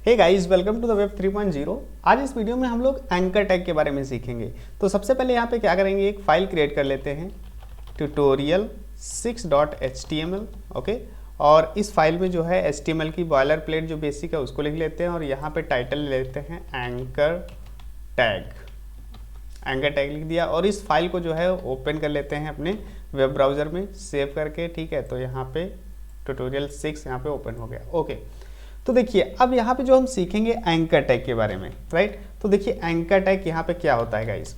Hey guys, welcome to the web 3.0। आज इस video में हम लोग एंकर टैग के बारे में सीखेंगे। तो सबसे पहले यहाँ पे क्या करेंगे, एक फाइल क्रिएट कर लेते हैं tutorial6.html। ओके, और इस फाइल में जो है HTML की बॉयलर प्लेट जो बेसिक है उसको लिख लेते हैं और यहाँ पे टाइटल ले लेते हैं एंकर टैग। एंकर टैग लिख दिया और इस फाइल को जो है ओपन कर लेते हैं अपने वेब ब्राउज़र में सेव करके। ठीक है, तो यहाँ पे tutorial6 यहाँ पे ओपन हो गया। ओके, तो देखिए अब यहाँ पे जो हम सीखेंगे एंकर टैग के बारे में, राइट। तो देखिए एंकर टैग यहाँ पे क्या होता है गाइस।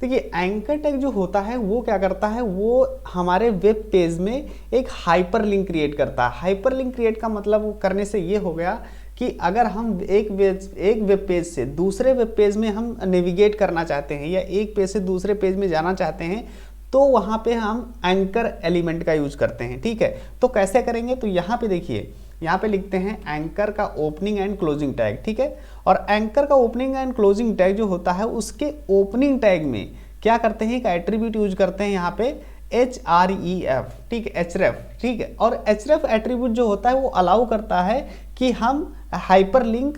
देखिए एंकर टैग जो होता है वो क्या करता है, वो हमारे वेब पेज में एक हाइपर लिंक क्रिएट करता है। हाइपर लिंक क्रिएट का मतलब करने से ये हो गया कि अगर हम एक वेब पेज से दूसरे वेब पेज में हम नेविगेट करना चाहते हैं या एक पेज से दूसरे पेज में जाना चाहते हैं तो वहाँ पे हम एंकर एलिमेंट का यूज करते हैं। ठीक है, तो कैसे करेंगे, तो यहाँ पे देखिए, यहाँ पे लिखते हैं एंकर का ओपनिंग एंड क्लोजिंग टैग। ठीक है, और एंकर का ओपनिंग एंड क्लोजिंग टैग जो होता है उसके ओपनिंग टैग में क्या करते हैं, एक एट्रीब्यूट यूज करते हैं यहाँ पे href। ठीक है, href। ठीक है, और href एट्रीब्यूट जो होता है वो अलाउ करता है कि हम हाइपर लिंक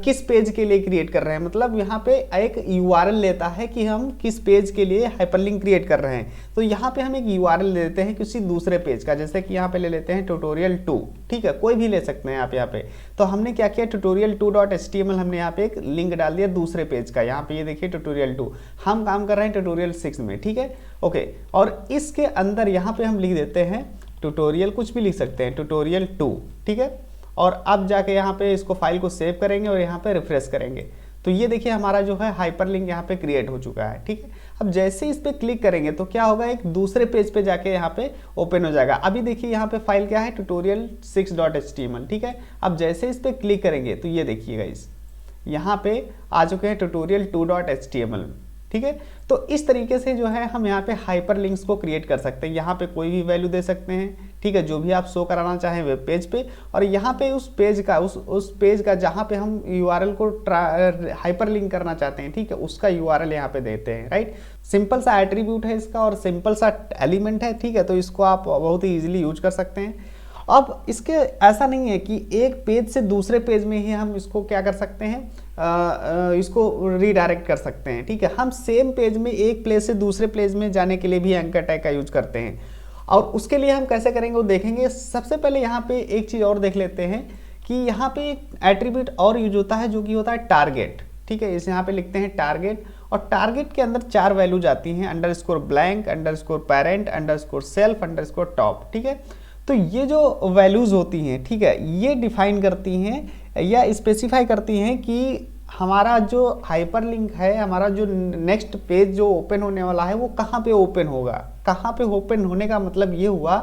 किस पेज के लिए क्रिएट कर रहे हैं। मतलब यहाँ पे एक URL लेता है कि हम किस पेज के लिए हाइपरलिंक क्रिएट कर रहे हैं। तो यहाँ पे हम एक URL ले लेते हैं किसी दूसरे पेज का, जैसे कि यहाँ पे ले लेते हैं tutorial2। ठीक है, कोई भी ले सकते हैं आप यहाँ पे। तो हमने क्या किया, tutorial2.html हमने यहाँ पे एक लिंक डाल दिया दूसरे पेज का। यहाँ पे ये देखिए tutorial2, हम काम कर रहे हैं tutorial6 में। ठीक है, ओके, और इसके अंदर यहाँ पे हम लिख देते हैं ट्यूटोरियल, कुछ भी लिख सकते हैं, tutorial2। ठीक है, और अब जाके यहाँ पे इसको फाइल को सेव करेंगे और यहाँ पे रिफ्रेश करेंगे तो ये देखिए हमारा जो है हाइपरलिंक यहाँ पे क्रिएट हो चुका है। ठीक है, अब जैसे इस पे क्लिक करेंगे तो क्या होगा, एक दूसरे पेज पे जाके यहाँ पे ओपन हो जाएगा। अभी देखिए यहाँ पे फाइल क्या है, tutorial6.html। ठीक है, अब जैसे इस पे क्लिक करेंगे तो ये देखिएगा इस यहाँ पे आ चुके हैं tutorial2.html। ठीक है, तो इस तरीके से जो है हम यहाँ पे हाइपर लिंक्स को क्रिएट कर सकते हैं। यहाँ पे कोई भी वैल्यू दे सकते हैं। ठीक है, जो भी आप शो कराना चाहें वेब पेज पे, और यहाँ पे उस पेज का उस पेज का जहाँ पे हम URL को हाइपर लिंक करना चाहते हैं, ठीक है, उसका URL यहाँ पे देते हैं। राइट, सिंपल सा एट्रीब्यूट है इसका और सिंपल सा एलिमेंट है। ठीक है, तो इसको आप बहुत ही ईजिली यूज कर सकते हैं। अब इसके ऐसा नहीं है कि एक पेज से दूसरे पेज में ही हम इसको क्या कर सकते हैं, इसको रीडायरेक्ट कर सकते हैं। ठीक है, हम सेम पेज में एक प्लेस से दूसरे प्लेस में जाने के लिए भी एंकर टैग का यूज करते हैं। और उसके लिए हम कैसे करेंगे वो देखेंगे। सबसे पहले यहाँ पे एक चीज़ और देख लेते हैं कि यहाँ पे एक एट्रीब्यूट और यूज होता है जो कि होता है टारगेट। ठीक है, इस यहाँ पे लिखते हैं टारगेट, और टारगेट के अंदर 4 वैल्यूज आती हैं, _blank, _parent, _self, _top। ठीक है, तो ये जो वैल्यूज़ होती हैं, ठीक है, ये डिफाइन करती हैं या स्पेसिफाई करती हैं कि हमारा जो हाइपरलिंक है, हमारा जो नेक्स्ट पेज जो ओपन होने वाला है वो कहाँ पे ओपन होगा। कहाँ पे ओपन होने का मतलब ये हुआ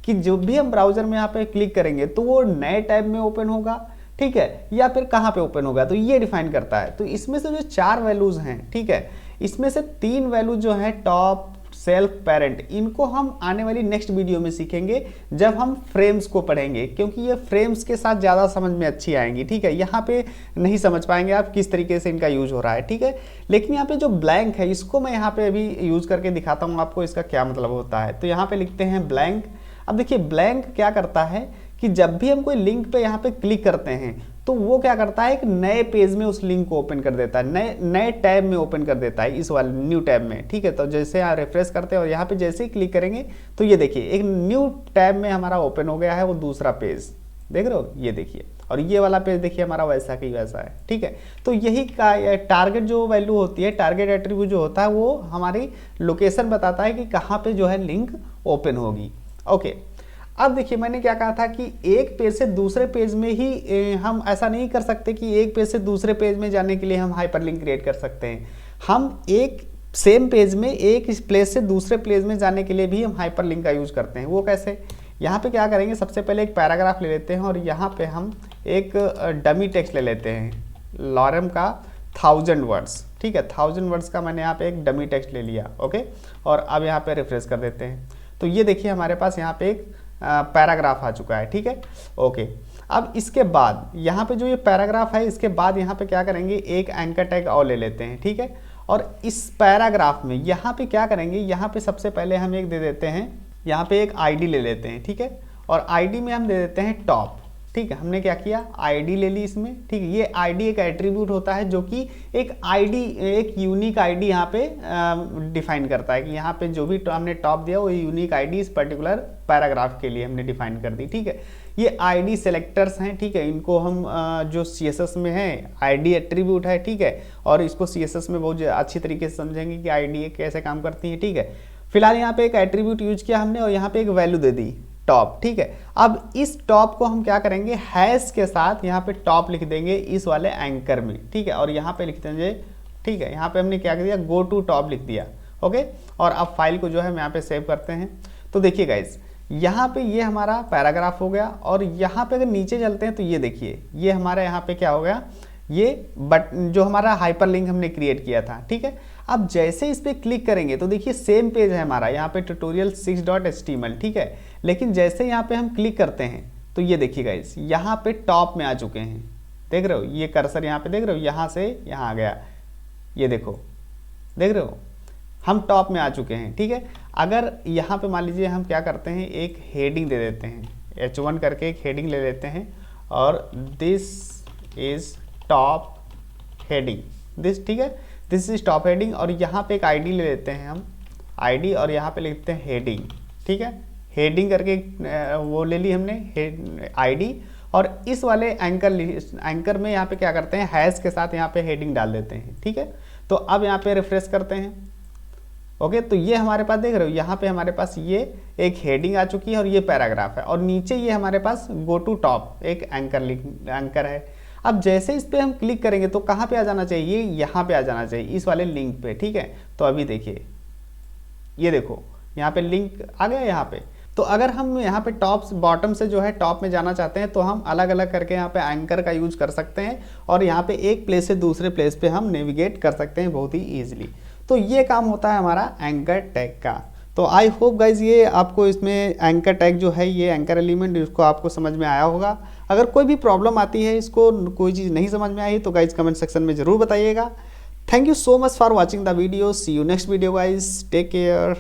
कि जो भी हम ब्राउज़र में यहाँ पे क्लिक करेंगे तो वो नए टैब में ओपन होगा, ठीक है, या फिर कहाँ पे ओपन होगा, तो ये डिफाइन करता है। तो इसमें से जो 4 वैल्यूज़ हैं, ठीक है, इसमें से 3 वैल्यूज जो है टॉप, सेल्फ, पेरेंट, इनको हम आने वाली नेक्स्ट वीडियो में सीखेंगे जब हम फ्रेम्स को पढ़ेंगे, क्योंकि ये फ्रेम्स के साथ ज़्यादा समझ में अच्छी आएंगी। ठीक है, यहाँ पे नहीं समझ पाएंगे आप किस तरीके से इनका यूज हो रहा है। ठीक है, लेकिन यहाँ पे जो ब्लैंक है इसको मैं यहाँ पे अभी यूज करके दिखाता हूँ आपको इसका क्या मतलब होता है। तो यहाँ पे लिखते हैं ब्लैंक। अब देखिए ब्लैंक क्या करता है कि जब भी हम कोई लिंक पे यहाँ पे क्लिक करते हैं तो वो क्या करता है, एक नए पेज में उस लिंक को ओपन कर देता है, नए टैब में ओपन कर देता है, इस वाले न्यू टैब में। ठीक है, तो जैसे यहाँ रिफ्रेश करते हैं और यहाँ पे जैसे ही क्लिक करेंगे तो ये देखिए एक न्यू टैब में हमारा ओपन हो गया है वो दूसरा पेज, देख रहे हो, ये देखिए, और ये वाला पेज देखिए हमारा वैसा की वैसा है। ठीक है, तो यही का टारगेट जो वैल्यू होती है, टारगेट एट्रीब्यूट जो होता है वो हमारी लोकेशन बताता है कि कहाँ पे जो है लिंक ओपन होगी। ओके, अब देखिए मैंने क्या कहा था कि एक पेज से दूसरे पेज में ही हम ऐसा नहीं कर सकते कि एक पेज से दूसरे पेज में जाने के लिए हम हाइपरलिंक क्रिएट कर सकते हैं। हम एक सेम पेज में एक प्लेस से दूसरे प्लेस में जाने के लिए भी हम हाइपरलिंक का यूज करते हैं। वो कैसे, यहाँ पे क्या करेंगे, सबसे पहले एक पैराग्राफ ले लेते हैं और यहाँ पे हम एक डमी टेक्स्ट ले लेते हैं, लॉरम का 1000 वर्ड्स। ठीक है, 1000 वर्ड्स का मैंने यहाँ पे एक डमी टेक्स्ट ले लिया। ओके, और अब यहाँ पे रिफ्रेश कर देते हैं तो ये देखिए हमारे पास यहाँ पे एक पैराग्राफ आ चुका है। ठीक है, ओके, अब इसके बाद यहाँ पे जो ये पैराग्राफ है इसके बाद यहाँ पे क्या करेंगे, एक एंकर टैग और ले लेते हैं। ठीक है, और इस पैराग्राफ में यहाँ पे क्या करेंगे, यहाँ पे सबसे पहले हम एक दे देते हैं, यहाँ पे एक आईडी ले लेते हैं। ठीक है, और आईडी में हम दे देते हैं टॉप। ठीक है, हमने क्या किया, आईडी ले ली इसमें। ठीक है, ये आईडी एक एट्रीब्यूट होता है जो कि एक आईडी, एक यूनिक आईडी यहाँ पे डिफाइन करता है कि यहाँ पे जो भी हमने टॉप दिया वो यूनिक आईडी इस पर्टिकुलर पैराग्राफ के लिए हमने डिफाइन कर दी। ठीक है, ये आईडी सेलेक्टर्स हैं। ठीक है, इनको हम जो CSS में है आईडी एट्रीब्यूट है। ठीक है, और इसको CSS में बहुत अच्छी तरीके से समझेंगे कि आईडी कैसे काम करती है। ठीक है, फिलहाल यहाँ पे एक एट्रीब्यूट यूज किया हमने और यहाँ पे एक वैल्यू दे दी टॉप। ठीक है, अब इस टॉप को हम क्या करेंगे, हैश के साथ यहाँ पे टॉप लिख देंगे इस वाले एंकर में। ठीक है, और यहाँ पे लिख देंगे, ठीक है, यहाँ पे हमने क्या कर दिया, गो टू टॉप लिख दिया। ओके, और अब फाइल को जो है हम यहाँ पे सेव करते हैं। तो देखिए गाइज, यहाँ पे ये हमारा पैराग्राफ हो गया और यहाँ पे अगर नीचे चलते हैं तो ये देखिए, ये हमारा यहाँ पे क्या हो गया, ये जो हमारा हाइपरलिंक हमने क्रिएट किया था। ठीक है, अब जैसे इस पे क्लिक करेंगे तो देखिए सेम पेज है हमारा, यहाँ पे tutorial6.html। ठीक है, लेकिन जैसे यहाँ पे हम क्लिक करते हैं तो ये देखिए गाइस, यहाँ पे टॉप में आ चुके हैं। देख रहे हो, ये कर्सर यहाँ पे देख रहे हो, यहाँ से यहाँ आ गया, ये देखो, देख रहे हो, हम टॉप में आ चुके हैं। ठीक है, अगर यहाँ पे मान लीजिए हम क्या करते हैं, एक हेडिंग दे देते हैं, H1 करके एक हेडिंग ले लेते हैं और this is top heading, this, ठीक है, दिस इज टॉप हेडिंग, और यहाँ पे एक आईडी ले लेते हैं हम, आईडी, और यहाँ पे लिखते हैं हेडिंग। ठीक है, हेडिंग करके वो ले ली हमने आईडी, और इस वाले एंकर में यहाँ पे क्या करते हैं, हैश के साथ यहाँ पे हेडिंग डाल देते हैं। ठीक है, तो अब यहाँ पे रिफ्रेश करते हैं। ओके, तो ये हमारे पास देख रहे हो, यहाँ पे हमारे पास ये एक हेडिंग आ चुकी है और ये पैराग्राफ है, और नीचे ये हमारे पास गो टू टॉप एक एंकर है। अब जैसे इस पे हम क्लिक करेंगे तो कहाँ पे आ जाना चाहिए, यहाँ पे आ जाना चाहिए, इस वाले लिंक पे। ठीक है, तो अभी देखिए, ये देखो यहाँ पे लिंक आ गया यहाँ पे। तो अगर हम यहाँ पे टॉप बॉटम से जो है टॉप में जाना चाहते हैं तो हम अलग अलग करके यहाँ पे एंकर का यूज कर सकते हैं और यहाँ पे एक प्लेस से दूसरे प्लेस पे हम नेविगेट कर सकते हैं बहुत ही ईजिली। तो ये काम होता है हमारा एंकर टैग का। तो आई होप गाइज ये आपको इसमें एंकर टैग जो है, ये एंकर एलिमेंट, इसको आपको समझ में आया होगा। अगर कोई भी प्रॉब्लम आती है, इसको कोई चीज़ नहीं समझ में आई तो गाइज कमेंट सेक्शन में ज़रूर बताइएगा। Thank you so much for watching the video. See you next video guys, take care.